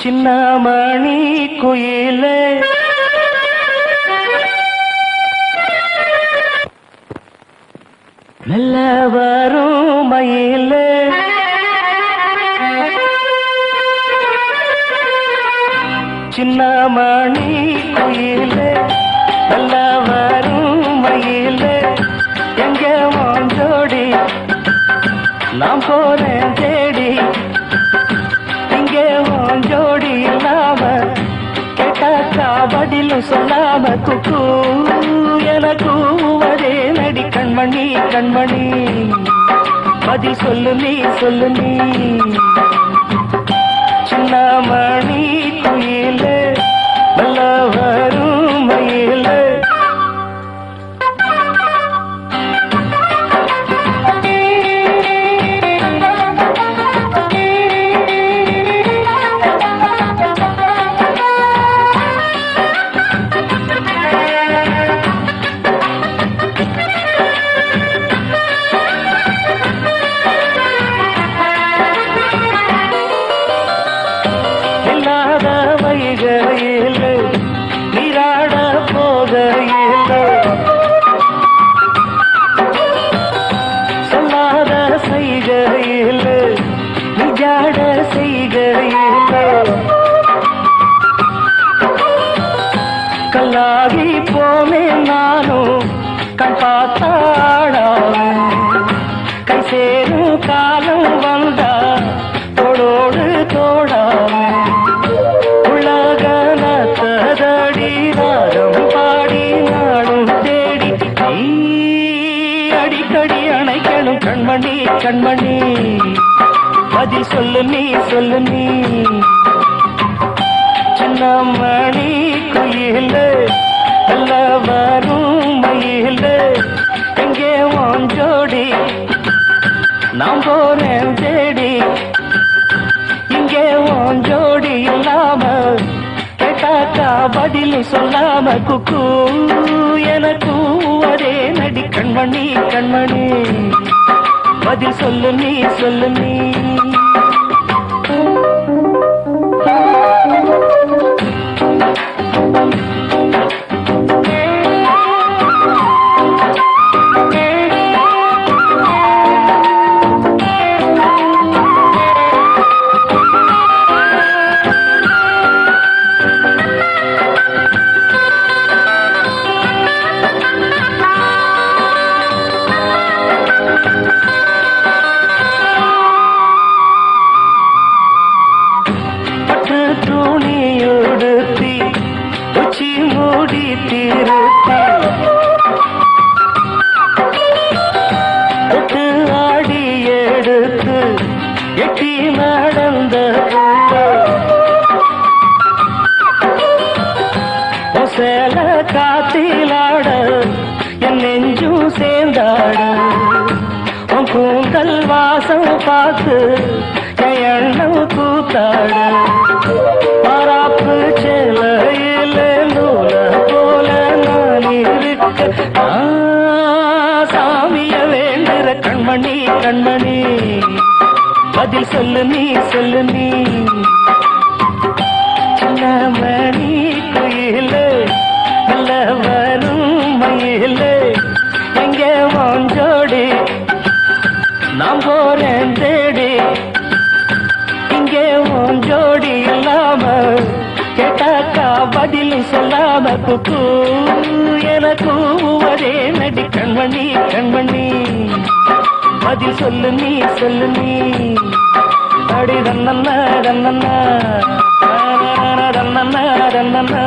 சின்னமணி குயிலே மெல்ல வரும் மயிலே சின்னமணி குயிலே மெல்ல வரும் மயிலே எங்க வாஞ்சோடி நாம் போறேன் தேடி இங்கே வாஞ்சோடி இல்லாம கேட்டாக்கா பதிலும் சொல்லாம குக்கு எனக்கு அதே நடி கண்மணி கண்மணி பதில் சொல்லு நீ சொல்லு நீ சின்னமணி குயிலே நல்ல வரும் மயிலே நீராட போகையில் சொல்லாத செய்கையில் நிஜாட செய்கையில் கல்லாகி போமே நானும் கண் பார்த்தாடா கை சேரும் காலம் வந்தா தோடோடு தோடா கண்மணி கண்மணி பதில் சொல்லு நீ சொல்லு நீ சின்னமணி குயிலே நல்ல வரும் மயிலே எங்கே வாஞ்சோடி நாம் போறேன் தேடி இங்கே வாஞ்சோடி இல்லாம கேட்டாக்கா பதில் சொல்லாம குக்கு எனக்கு ஒரே நடி கண்மணி கண்மணி பதில் சொல்லு நீ சொல்லு நீ துணியுடுத்தி உச்சி மூடி தீர்த்தி தொட்டு ஆடி எடுத்து எட்டி நடந்த சேல காத்திலாட என் நெஞ்சும் சேர்ந்தாட உன் கூந்தல் வாசம் பார்த்து எண்ணம் கூத்தாட மராப்பு செலையில நூல போல நான் இருக்க சாமிய வேண்டுற கண்மணி கண்மணி பதில் சொல்லு நீ சொல்லு நீ சின்னமணி குயிலே நல்ல வரும் மயிலே எங்கே வாஞ்சோடி நாம் போறேன் தேடி இங்கே ஜோடி இல்லாம கேட்டாக்கா பதில் சொல்லாம குக்கு எனக்கு ஒரே நடி கண்மணி கண்மணி பதில் சொல்லு நீ சொல்லு நீ அடி ரன்னண்ணா ரன்னண்ணா ரன்னண்ணா ரன்னண்ணா